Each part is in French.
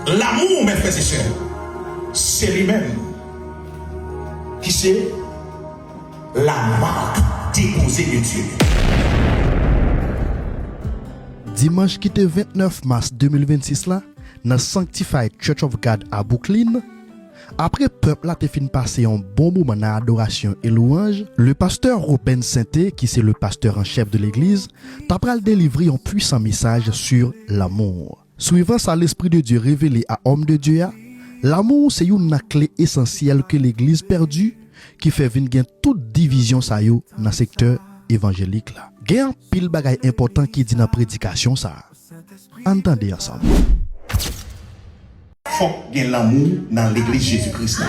L'amour, mes frères et sœurs, c'est lui-même qui c'est la marque déposée de Dieu. Dimanche qui était 29 mars 2026 là, dans Sanctified Church of God à Brooklyn, après peuple là te fin passer un bon moment dans adoration et louange, le pasteur Ruben Sainté, qui c'est le pasteur en chef de l'église, t'a pral délivrer un puissant message sur l'amour. Suivant ça l'esprit de Dieu révélé à homme de Dieu, l'amour c'est une clé essentielle que l'église perdue qui fait venir toute division ça yo dans secteur évangélique là. Gen un pile bagay important qui dit dans prédication ça. Entendez ensemble. Faut qu'il y ait l'amour dans l'église Jésus-Christ.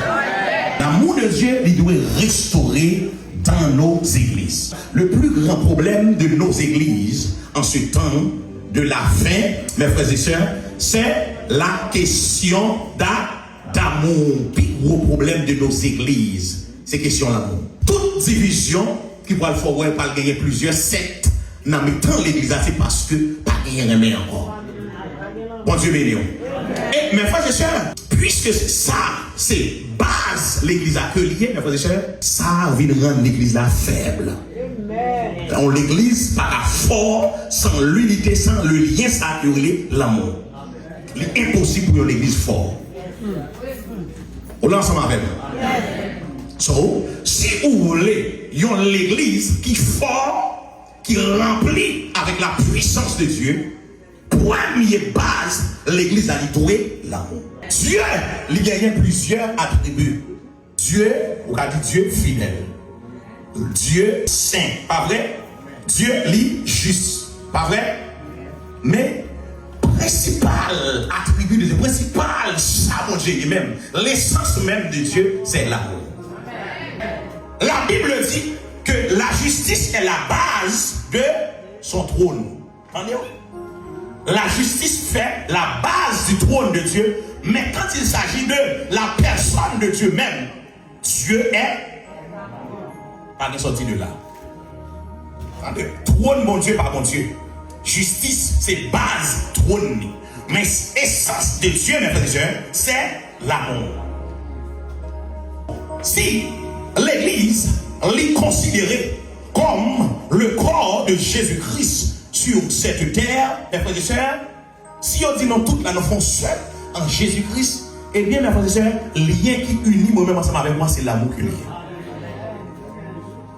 L'amour de Dieu, il doit restaurer dans nos églises. Le plus grand problème de nos églises en ce temps de la fin, mes frères et sœurs, c'est la question d'amour. Le plus gros problème de nos églises, c'est la question d'amour. Toute division qui va le faire, pas gagner plusieurs sectes dans le temps de l'église, c'est parce que pas gagner rien encore. Bon Dieu béni. Et mes frères et sœurs, puisque ça, c'est base l'église accueillie, mes frères et sœurs, ça vient rendre l'église là faible. Donc l'église pas fort sans l'unité, sans le lien sacré, l'amour. Il est impossible pour une église forte. On l'a ensemble avec moi. So, si vous voulez une l'église qui est fort, qui remplit avec la puissance de Dieu, première base, l'église a doué l'amour. Dieu, il y a plusieurs attributs. Dieu, on a dit Dieu fidèle. Dieu saint, pas vrai? Dieu lit juste, pas vrai? Mais principal attribut de Dieu, principal ça mon Dieu même, l'essence même de Dieu, c'est l'amour. La Bible dit que la justice est la base de son trône. Entendez-vous? La justice fait la base du trône de Dieu, mais quand il s'agit de la personne de Dieu même, Dieu est pas de sortie de là. Trône, mon Dieu, pas mon Dieu. Justice, c'est base, trône. Mais essence de Dieu, mes frères et sœurs, c'est l'amour. Si l'église l'est considérée comme le corps de Jésus-Christ sur cette terre, mes frères et sœurs, si on dit non, toutes là nous font seul en Jésus-Christ, eh bien, mes frères et sœurs, le lien qui unit moi-même ensemble avec moi, c'est l'amour qui lie.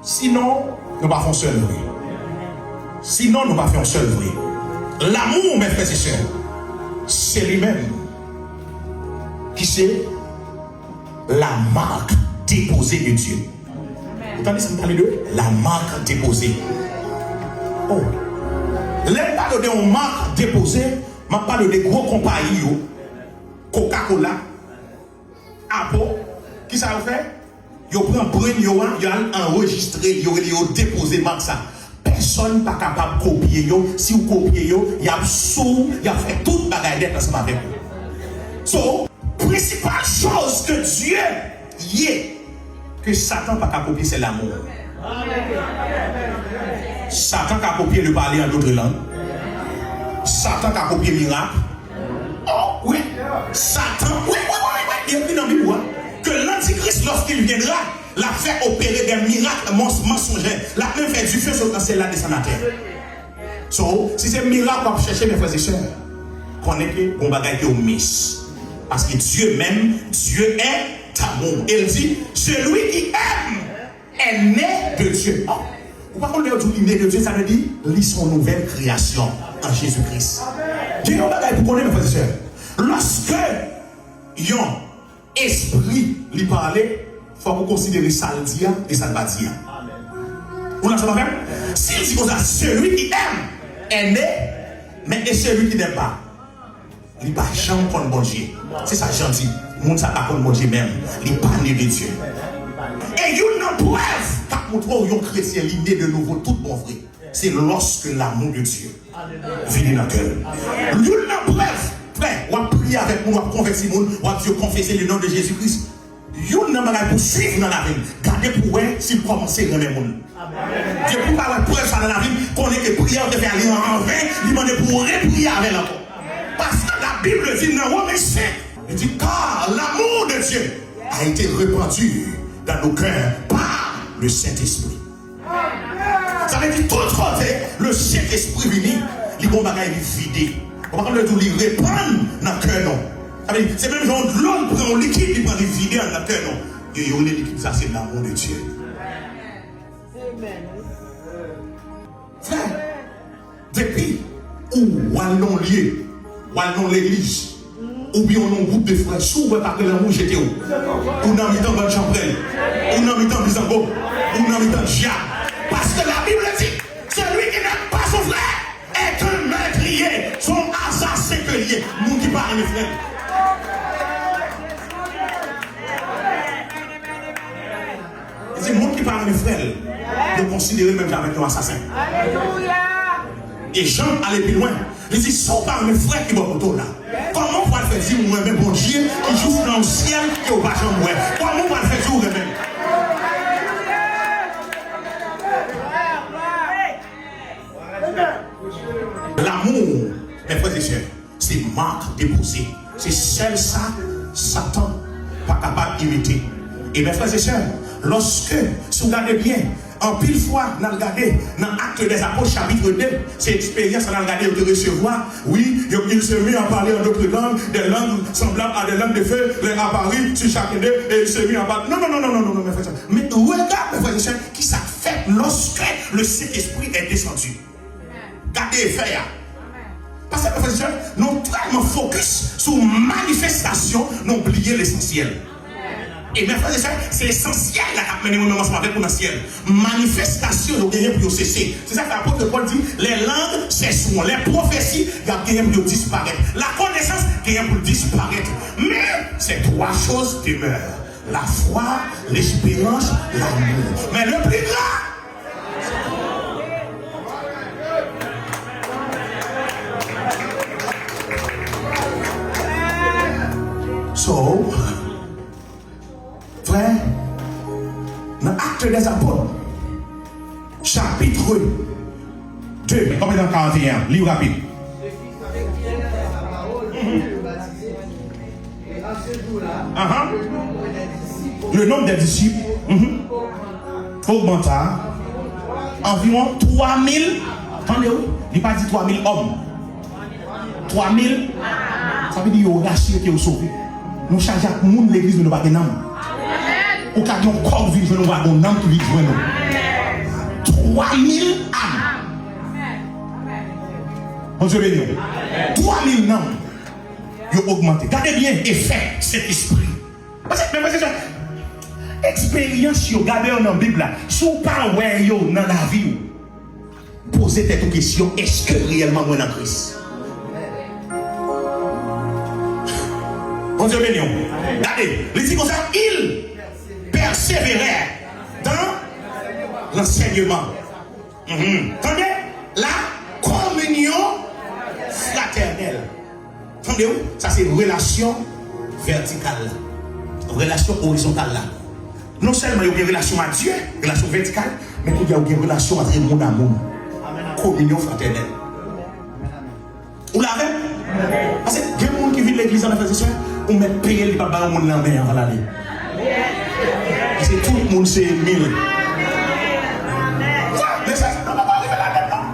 Sinon, nous ne faisons pas seul vrai. Sinon, nous ne faisons pas seul vrai. L'amour, mes frères et sœurs, c'est lui-même qui c'est la marque déposée de Dieu. Vous entendez ce que vous parlez de la marque déposée? Oh. Les parle de marque déposée, je parle de gros compagnies, Coca-Cola, Apple, qui ça fait? Ils prennent brain, ils enregistré, ils déposé marque ça. Personne n'est pas capable de copier. Si vous copiez, il y a sous, il y a fait toute bagarre ensemble avec vous. So, principale chose que Dieu y est, que Satan n'a pas capable de copier, c'est l'amour. Satan a copié le parler en d'autres langues. Satan a copié le miracle. Oh oui, Satan, oui, il y a une dans Bible que l'Antichrist, lorsqu'il viendra, l'a fait opérer des miracles mensongers, l'a même fait du feu sur le ciel, là descend la terre. So, si c'est un miracle qu'on va chercher, mes frères et sœurs, connaissez que bon bagage est au miss. Parce que Dieu même, Dieu est amour. Il dit, celui qui aime est né de Dieu. Oh. Par contre, le né de Dieu, ça veut dire, lis son nouvelle création en Jésus-Christ. Dieu a un bagage pour connaître, mes frères et sœurs. Lorsque yon esprit lui parlait, il faut vous considérer ça le dia et ça le pas dia. Vous l'avez entendu? S'il dit comme ça, celui qui aime est né, mais et celui qui n'aime pas, il n'est pas jamais contre bon Dieu. C'est ça gentil. Le monde ne pas contre bon Dieu même. Il n'est pas né de Dieu. Et il y a une preuve pour montrer aux chrétiens l'idée de nouveau tout bon vrai. C'est lorsque l'amour de Dieu vient dans le cœur. Il y a une preuve. Frère, on va prier avec nous, on va convertir nous, on va confesser le nom de Jésus-Christ. Yon nan bagay pour suivre dans la vie. Gardez pour voir s'il commence à remettre le monde. Dieu pour pas preuve ça dans la vie, qu'on est que prière de faire aller en vain, il demande pour reprier avec l'encore. Parce que la Bible dit dans Romains 5, il dit car l'amour de Dieu a été répandu dans nos cœurs par le Saint-Esprit. Ça veut dire tout côté, le Saint-Esprit venu, les bons bagages vidés. On va pas le tout les répandre dans le cœur non. C'est même genre de l'homme prend un liquide, il prend les vider dans le cœur non. Et on est liquide, ça c'est l'amour de Dieu. Frère, depuis où allons lié, ou allons l'église, ou bien on a un groupe de frères, souvent parce que l'amour j'étais où? On a mis dans le chambrel, on a mis dans le bisango, on a mis dans le dia. Parce que la Bible dit, celui qui n'aime pas son frère est un meurtrier, son assassin que lié. Nous qui parlons, mes frères. C'est le monde qui parle, mes frères, de considérer même jamais un assassin. Et Jean allait plus loin. Il dit, si on parle mes frères qui vont autour là, comment on va le faire dire, moi-même, bon Dieu, qui joue dans le ciel, qui au bas de moi? Comment on va le faire dire, moi-même? L'amour, mes frères et sœurs, c'est marque déposée. C'est celle ça, Satan, pas capable d'imiter. Et mes frères et sœurs, lorsque, si vous regardez bien, en pile fois, nous regardons dans l'Acte des Apôtres, chapitre 2, c'est l'expérience, on a regardé de recevoir. Oui, il se met à parler en d'autres langues, des langues semblables à des langues de feu, les apparues sur chacun d'eux, et il se met à parler. Non, mes frères et sœurs. Mais regarde, mes frères et sœurs, qui ça fait lorsque le Saint-Esprit est descendu. Regardez les faits. Parce que, mes frères et sœurs, nous tellement focus sur manifestation, nous oublions l'essentiel. Et mes frères et sœurs, c'est essentiel la mener au ensemble avec le ciel. Manifestation, il y a rien pour cesser. C'est ça que l'apôtre Paul dit, les langues cesseront, les prophéties, il y a rien pour disparaître. La connaissance, il y a rien pour disparaître. Mais ces trois choses demeurent. La foi, l'espérance, l'amour. Mais le plus grand, so, frère, dans l'Acte des Apôtres, chapitre 2, comme dans 41, livre rapide. Le nombre des disciples augmenta environ 3000. Attendez-vous, il n'a pas dit 3000 hommes. 3000, ça veut dire qu'il y a racheté qui est sauvé. Nous changeons le monde de l'église, nous ne pas de nom. Ou quand on corps vivre, nous avons un nom qui vit nous. 3000 âmes. On se bénit. 3000 noms. Ils ont augmenté. Regardez bien l'effet cet esprit. Parce que expérience, si vous regardez dans la Bible, si vous parlez dans la vie, posez cette question, est-ce que réellement moi dans Christ? On se bénit. Regardez, les dit comme ça, ils persévérèrent dans l'enseignement. Attendez, la communion fraternelle. Attendez, ça c'est une relation verticale, une relation horizontale. Non seulement il y a une relation à Dieu, une relation verticale, mais il y a une relation entre le monde à monde. Communion fraternelle. Vous l'avez? Parce que il y a des gens qui vivent l'église en frères et sœurs, on met payer les papas au monde dans la main avant l'aller. C'est tout le monde, c'est 1000. Mais ça, on ne va pas arriver là-dedans.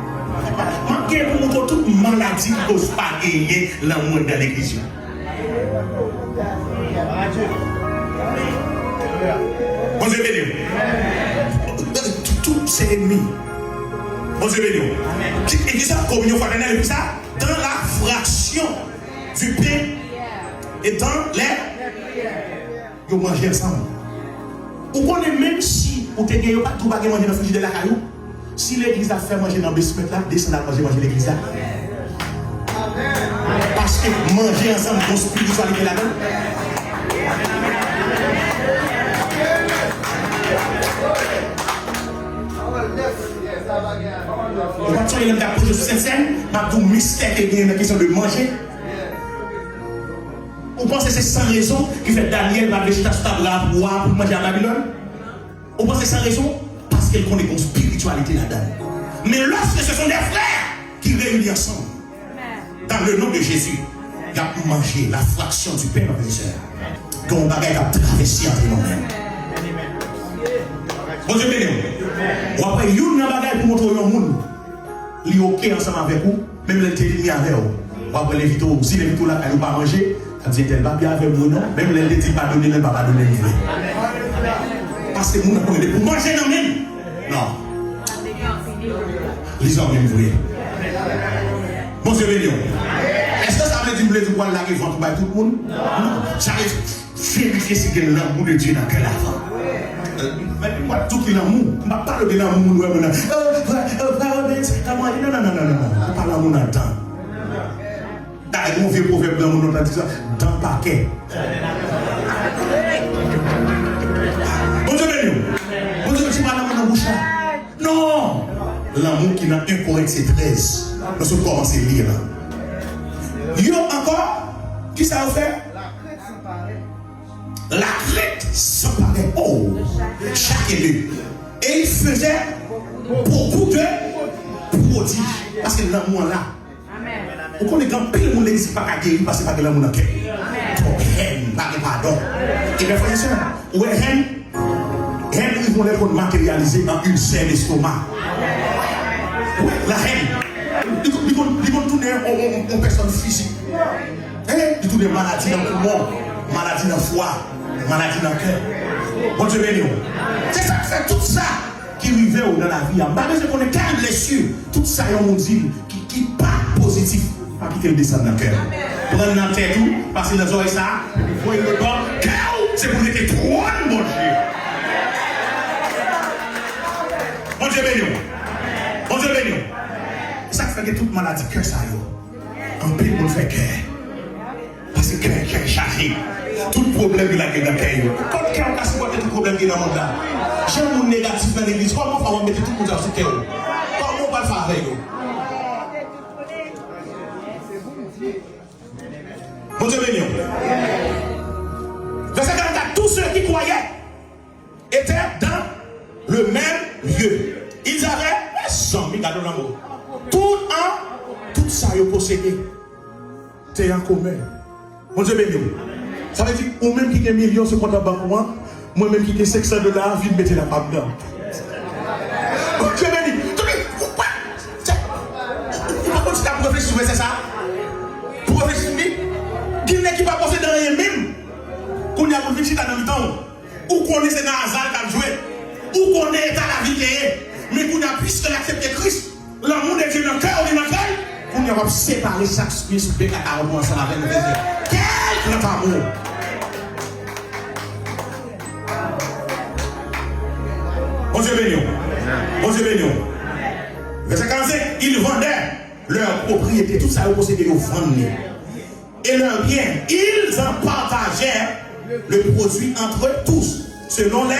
Manquez pour montrer toute maladie qui ne cause pas gagner l'amour de l'église. On se bénit. Tout c'est ennemi. On se bénit. Et ça, communion fraternelle, et puis ça, dans la fraction du pain et dans les. Ils mangent ensemble. Ou qu'on est même si vous avez gagné pas tout manger dans le frigidaire de la caillou, si l'église a fait manger dans le basement là, descendez à manger l'église là. Parce que manger ensemble dans spiritualité là-dedans. Et quand tu as posé sur cette scène, tu as tout mystère qui est dans la question de manger. Vous pensez que c'est sans raison qui fait Daniel va végéter sur table là pour manger à Babylone? Vous pensez que c'est sans raison? Parce qu'elle connaît une spiritualité là-dedans. Mais lorsque ce sont des frères qui réunissent ensemble, dans le nom de Jésus, Il a mangé la fraction du pain, mes frères. Qu'on bagaille a traversé entre nous-mêmes. Bon Dieu béni. Ou après, il y a un bagaille pour montrer au monde. Il est OK ensemble avec vous, même les télémis avec vous. Ou après, les vitos, si les vitos là, ils n'ont pas mangé, ça dit qu'elle va bien avec vous, non? Même les télémis pas donner, elle ne va pas donner le vrai. Parce que nous n'avons pas pour manger dans même. Non. Les hommes même vrai. Bon Dieu béni. Est-ce que ça veut dire que vous voulez la révolte pour tout le monde? Non. J'arrive vérifier si il y a l'amour de Dieu dans quel avant. Moi, tout qui est l'amour. Je ne parle pas de l'amour. Non. On parle d'amour dans le temps. Dans mon vieux proverbe dans mon nom, dit ça, dans le paquet. Bon Dieu béni. Bon Dieu, tu parles d'amour dans la bouche là. Non. L'amour qui n'a un Corinthiens 13. Nous sommes commencés à lire là. Yo encore, qui ça a fait? La crête s'emparait. Oh, chaque élu. Et il faisait beaucoup de prodiges. Parce que l'amour là. Vous connaissez quand pile le monde ne dit pas qu'à guérir parce que c'est pas que l'amour n'a qu'à. Trop haine, pas de pardon. Et bien, frère et soeur, où est haine? Haine, ils vont les matérialiser en une seule estomac. La haine. Ils vont tourner en personne physique. Ils tournent des maladies dans le poumon, maladies dans le foie, maladies dans le cœur. Bon Dieu béni. C'est ça, c'est tout ça qui arrive dans la vie. Malgré qu'on est qu'une blessure, tout ça, il y a un monde qui n'est pas positif, pas qui te descend dans le cœur. Prendre dans la tête tout, passer dans les oreilles ça, vous voyez le corps, c'est pour être trop bon Dieu. Bon Dieu béni. Bon Dieu béni. C'est ça qui fait que toute maladie, cœur ça y est. En pile, on fait cœur. Parce que cœur est chargé. Tout problème de la gueule dans le cœur. Quand cœur a supporté tout problème qui est dans le monde là. J'ai un monde négatif dans l'église. Comment on va mettre tout le monde sur le cœur? Comment on va le faire avec eux? Bon Dieu béni. Verset 44. Tous ceux qui croyaient étaient dans le même lieu. Ils avaient 100 000 cadeaux d'amour. Tout ça, ils possédé. C'est en commun. Mon Dieu béni. Ça veut dire, ou même qui a millions sur compte en banque, moi-même qui ai 500 $, je vais mettre la part dedans. Mon Dieu béni. Pourquoi? Pourquoi tu as réfléchi sur ça? Pour réfléchir, qui n'est qui pas possédé dans rien même? Qu'on y a réfléchi dans le temps. Ou qu'on est dans un hasard qui a joué. Ou qu'on est dans la vie qui est. Mais qu'on a puisque l'accepter Christ. L'amour de Dieu dans le cœur, on est dans le cœur. On va séparer chaque spirit sur le caca ensemble avec le désir. Quel grand amour! Bon Dieu béni. Bon Dieu béni. Verset 45, ils vendaient leur propriété, tout ça, ils possédaient, ils vendaient. Et leurs biens, ils en partagèrent le produit entre eux tous, selon les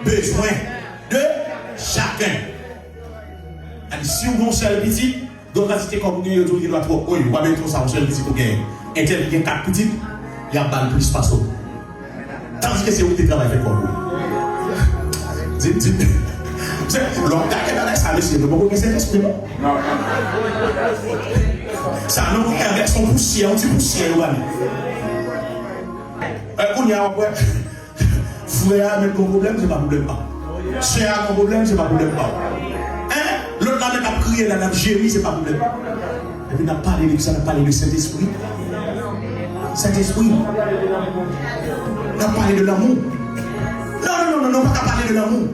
besoins de chacun. Si vous avez un seul petit, donc la cité comme vous avez dit, il doit trop. Oui, vous avez mettre ça, un seul petit pour gagner. Et tel qu'il y a 4 petites, il y a balle plus pas ça. Tandis que c'est où tu travailles avec vous. Dites. L'homme qui a ça, c'est le bon que c'est l'esprit. Ça non, avec son poussière, un petit poussière. On y a un frère avec mon problème, c'est pas problème pas. Sœur avec mon problème, c'est pas problème pas. L'autre là, même a prié, là, a gémi, c'est pas problème. Et puis, on a parlé de ça, on a parlé de Saint-Esprit. Saint-Esprit. On a parlé de l'amour. Non, pas parler de l'amour.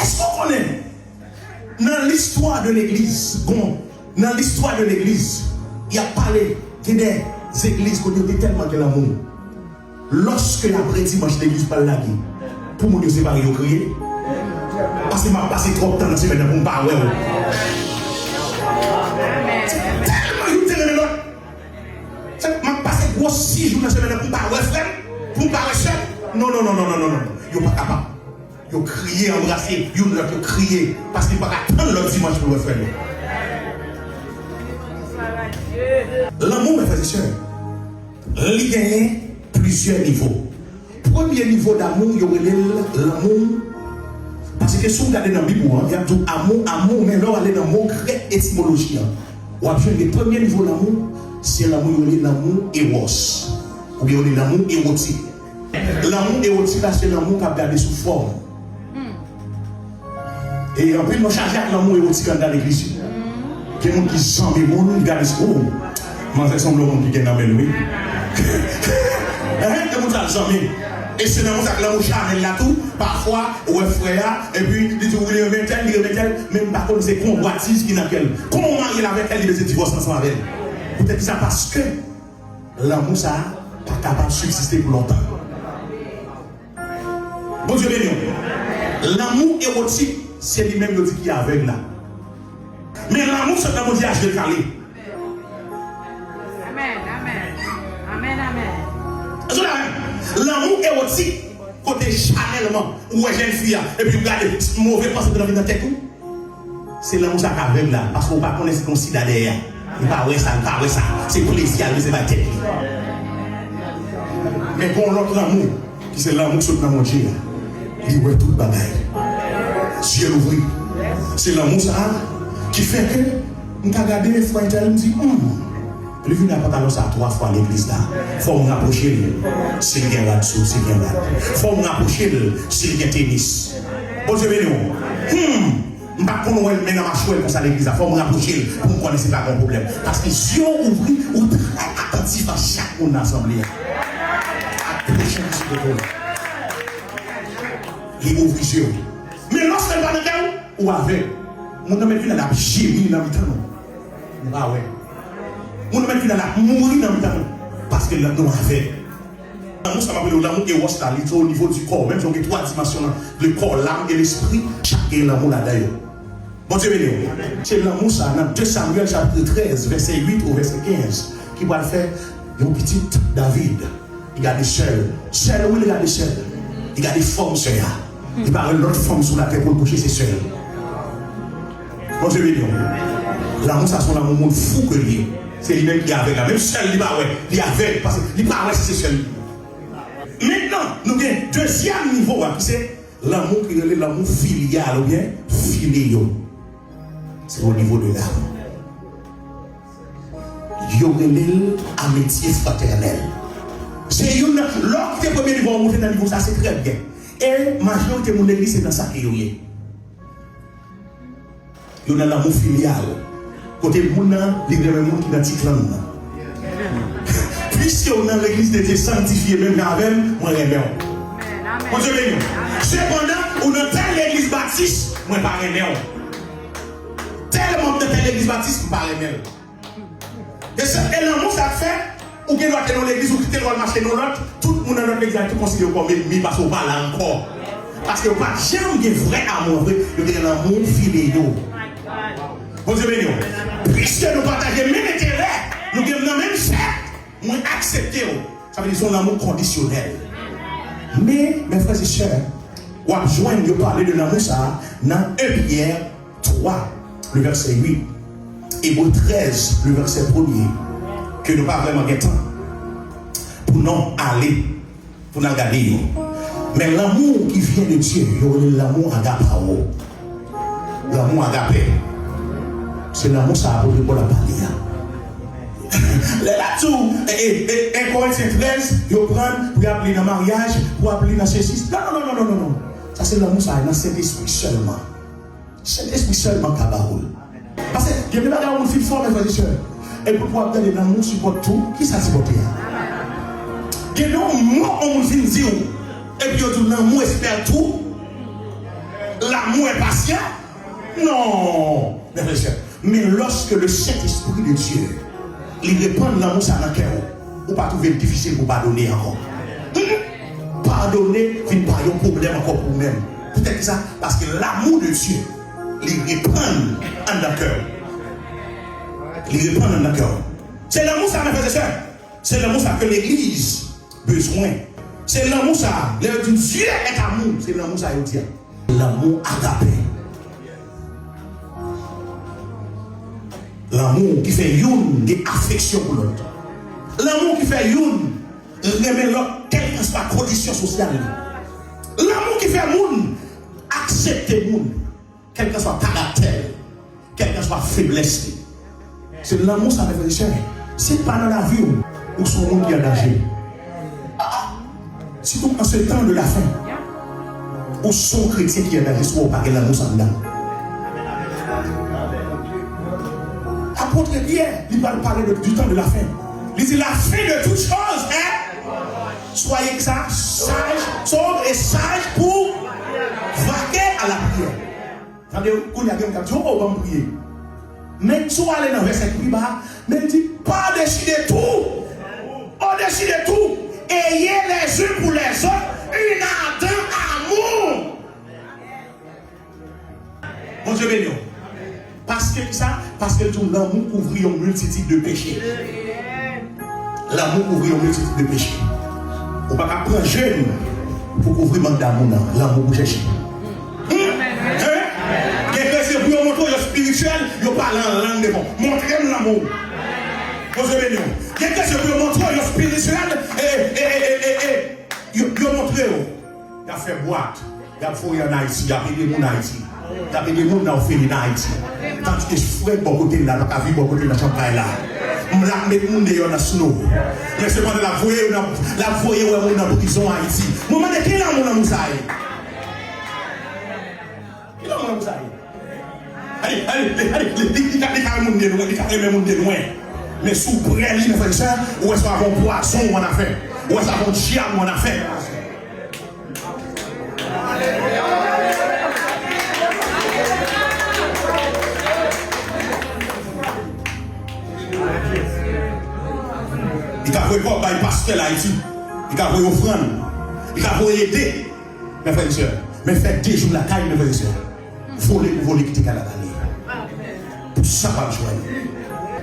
Est-ce qu'on connaît, dans l'histoire de l'église, dans l'histoire de l'église, il y a parlé des églises qui ont tellement de l'amour. Lorsque l'après dimanche, l'église parle la vie, pour nous séparer, ils ont crié. Parce que m'a passé trop de temps dans ce semaine pour me parler. Tellement il y a de l'autre. M'a passé gros 6 jours dans ce semaine pour me parler, frère. Pour me parler seul. Non. Ils ne sont pas capables. Ils ont crié, embrassé. Ils ont crié. Parce qu'ils ne peuvent pas attendre leur dimanche pour le faire. L'amour, mes frères et sœurs, il y a plusieurs niveaux. Premier niveau d'amour, il y aurait l'amour. Parce que si vous regardez dans la Bible, il y a tout amour, mais là, on est dans le mot grec étymologie. On a le premier niveau d'amour, c'est l'amour éros, ou bien l'amour érotique. L'amour érotique, c'est l'amour qui a gardé sous forme. Et en plus, nous chargeons l'amour érotique dans l'église. Il y a des gens qui sont des gens qui gardent sous forme. Moi, je semble monde qui est dans le oui. Il y a des gens qui sont jamais. Et c'est dans l'amour charnel là tout. Parfois, ouais frère, et puis il dit vous voulez remettre elle, même par contre c'est convoitise qui n'a qu'elle. Comment marier avec elle, il se divorce ensemble avec elle. Peut-être que ça parce que l'amour ça pas capable de subsister pour longtemps. Bon Dieu béni. L'amour érotique, c'est lui-même qui est aveugle là. Mais l'amour c'est un mariage de calé. L'amour érotique, côté charnellement, ou un jeune fille, et puis vous regardez, mauvais pensée de la vie dans tête, c'est l'amour ça aveugle là, parce qu'on ne connaît pas ce qu'on s'y derrière. Il ne parle pas ça, c'est plaisir, c'est pas tête. Mais pour l'autre l'amour, qui c'est l'amour sur l'amour Dieu, il voit tout le bagaille. Ciel ouvri. C'est l'amour ça qui fait que, on a regardé les frères et me dit, le vin n'a pas talon ça 3 fois à l'église là. Faut me rapprocher s'il y a là-dessous, s'il y a là. Faut me rapprocher s'il y a tennis. Bon Dieu béni. Je ne sais pas comment on met dans ma chouette comme ça à l'église là. Faut me rapprocher pour me connaître pas mon problème. Parce que si on ouvre, on est très attentif à chaque monde assemblée. Approchez un petit peu. Il ouvre les yeux. Mais lorsqu'elle va dans le cœur, ou avec, mon homme est venu à la gémir dans le temps. Ah ouais. On ne met pas la mourir dans le temps parce que l'amour a fait. L'amour, ça m'appelle l'amour et là, il est au niveau du corps. Même si on a 3 dimensions, le corps, l'âme et l'esprit, chacun l'amour là d'ailleurs. Bon Dieu béni. C'est l'amour, ça, dans 2 Samuel chapitre 13, verset 8 au verset 15, qui va faire un petit David. Il a des seuls. Seul, oui, il a des seuls. Il a des formes seules. Il parle de l'autre forme sur la terre pour coucher ses seuls. Bon Dieu béni. L'amour, ça, c'est un amour fou que lui. C'est lui-même qui est avec la même seul, il est avec, parce qu'il n'est pas avec, c'est seul. Maintenant, nous avons un deuxième niveau, c'est l'amour qui est l'amour filial ou bien filéo. C'est au niveau de l'âme. Il y a une amitié fraternelle. C'est une, l'autre qui est premier niveau, on monte dans le niveau, ça c'est très bien. Et la majorité de mon église, c'est dans ça qu'il y a. Il y a l'amour filial. Côté de mon âme, il y a des gens qui ont dit clan. Puisque on a l'église de Dieu sanctifiée, même avec moi, je l'aime. Mon Dieu béni. Cependant, on a telle église baptiste, moi, je ne l'aime pas. Tel membre de telle église baptiste, je ne l'aime pas. Et l'amour, ça fait, ou bien doit être dans l'église, ou quitter le marché dans l'autre, tout le monde dans notre église, tout considéré comme ennemi parce qu'on parle encore. Parce que pas jamais vrai amour, il y a l'amour filéo. Bon Dieu béni. Puisque nous partageons le même intérêt, nous avons le même fait, nous acceptons. Ça veut dire son amour conditionnel. Mais, mes frères et sœurs, on va joindre de parler de l'amour ça dans 1 Pierre 3, le verset 8, et au 13, le verset 1er, que nous pas vraiment temps pour nous aller, pour nous regarder. Mais l'amour qui vient de Dieu, l'amour agapao. L'amour agapé. C'est l'amour ça pour la parler. Là-dessous, 1 Corinthiens 13, ils prennent pour appeler dans le mariage, pour appeler dans ceci. Non. Ça c'est l'amour ça, dans cet esprit seulement. Cet esprit seulement qui a parole. Parce que il y a des gens qui font mes frères et sœurs. Et pour pouvoir donner l'amour supporte tout, qui ça supporte? Il y a des gens qui disent, et puis l'amour espère tout. L'amour est patient. Non, mes frères et sœurs. Mais lorsque le Saint-Esprit de Dieu, il répand l'amour ça dans le cœur, ou pas trouver difficile pour pardonner encore. Pardonner, il n'y a pas de problème encore pour vous-même. Peut-être ça, parce que l'amour de Dieu, il répand dans le cœur. Il répand dans le cœur. C'est l'amour ça, mes frères et sœurs. C'est l'amour ça que l'Église a besoin. C'est l'amour ça. Dieu est amour. C'est l'amour ça, il dit. L'amour agapé. L'amour qui fait une des affections pour l'autre. L'amour qui fait une remet l'autre, quelle que soit la condition sociale. L'amour qui fait une accepter le monde, quel que soit le caractère, quelle que soit la faiblesse. C'est l'amour, ça me fait cher. C'est pas dans la vie où son monde qui a danger. Surtout en ce temps de la fin, où son chrétien qui a danger, soit pas qu'elle a l'amour sans dame. Apôtre Pierre, il va parler du temps de la fin. Il dit la fin de toutes choses, hein? Soyez sage, sobre et sage pour vaquer à la prière. Attendez, on y a quelqu'un qui dit, oh, on va prier. Mais tu vas aller dans le verset plus bas, mais il dit, pas décider tout. Au-dessus de tout, ayez les uns pour les autres une ardent amour. Mon Dieu béni. Parce que ça, parce que l'amour couvre une multitude de péchés. L'amour couvre une multitude de péchés. On ne peut pas prendre jeune pour couvrir le manque d'amour. L'amour pour chercher. Quelqu'un c'est pour montrer le spirituel, il parle en langue de bon. Montrez-nous l'amour. Mon Dieu béni. Quelqu'un c'est pour montrer le spirituel il montre. Il a fait boîte. Il a fait en Haïti. Il a payé des gens en Haïti. Il a payé des gens dans le pays en Haïti. Tandis que je ferai bon côté là, la vie bon côté là, champagne là. Je vais mettre les gens dans le snow. Mais c'est pas de la voyer où on est dans la prison en Haïti. Je me demande qui est là dans Moussaï. Qui est là dans Moussaï? Allez, il y a des gens de loin. Mais sous près, il fait ça, ou est-ce qu'on a un poisson ou on a fait? Ou est-ce qu'on a un chien ou on a fait? Il a voulu quoi par pasteur là ici. Il a voulu offrande. Il a voulu aider. Mes frères et sœurs. Mais faites des jours la caille, mes frères et sœurs. Voler quitter Canada. Pour ça, pas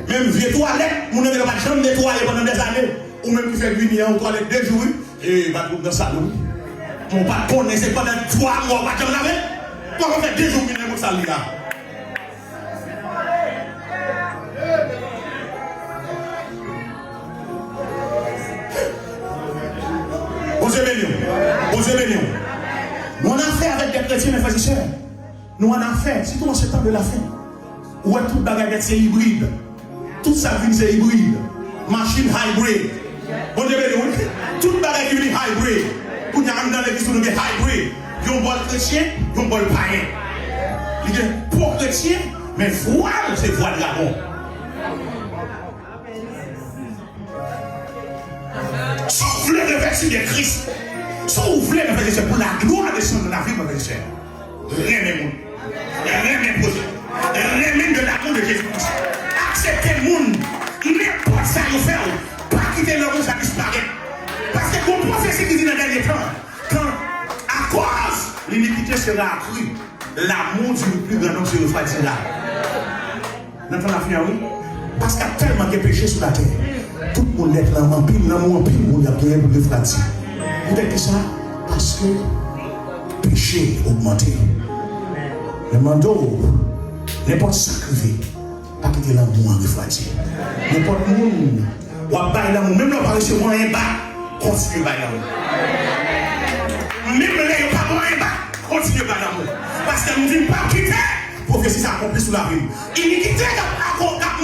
le même vieux toilette, mon n'avait pas de chambre nettoyée pendant des années. Ou même qui fait venir en toilette 2 jours. Et va trouver dans le salon. Mon pas connaître pendant 3 mois, pas de laver. Comment on fait 2 jours venir dans le salon là? Vous aimez. Nous en avons fait avec des chrétiens, mes frères et sœurs. Nous en avons fait, surtout en ce temps de la fin. Où tout bagage c'est hybride. Toute sa vie c'est hybride. Machine hybrid. Vous aimez, tout bagage qui est hybrid. Pour nous dans l'église, nous sommes hybrid. Il y a un bon chrétien, il y a un bon païen. Il y a un bon chrétien, mais voile, c'est voile là-bas. Si vous voulez le verset de Christ, si vous voulez le verset pour la gloire de son la vie, mon frère, remettez-moi. Remettez de l'amour de Jésus. Acceptez le monde. N'importe ça nous fait. Pas quitter le monde, ça disparaît. Parce que comme prophétie qui dit dans le dernier temps, quand à cause l'iniquité sera accrue, l'amour du plus grand homme se refroidira. Dans ton affaire, oui. Parce qu'il y a tellement de péchés sur la terre. Tout le monde est là, en pile, l'amour en pile, on a besoin pour refroidir. Vous dites ça parce que le péché a augmenté. Le manteau, n'importe sacrifié, pas quitter l'amour en refroidir. N'importe monde, ou à bailler l'amour, même là, par exemple, moi, un bas, continue à bailler l'amour. Même là, il n'y a pas moyen bas, continue à bailler l'amour. Parce que nous ne disons pas quitter. Prophétie s'accomplit sous la vie. Iniquité a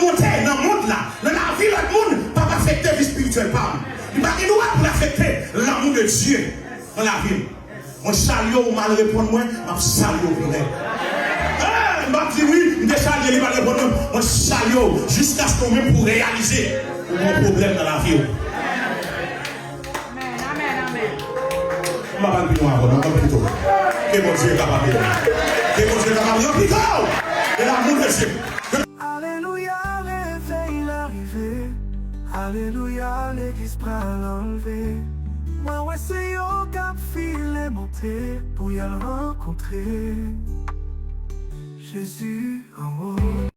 monté dans le monde là. Dans la vie, le monde pas affecter la vie spirituelle. Il doit pour affecter l'amour de Dieu dans la vie. Moi, salue ou mal répondre, moi, je salue au vrai. Je dis oui, je salue, il va répondre. Moi, salue jusqu'à ce qu'on même pour réaliser mon problème dans la vie. Amen. Je ne vais pas plus loin, je vais plutôt. Que mon Dieu est capable de que mon Dieu est capable de plutôt. Et l'amour de Dieu. Alléluia, l'éveil l'arrivée. Alléluia, l'église prend l'enlever. Moi, ouais, c'est au cap filet monté pour y aller rencontrer Jésus en haut.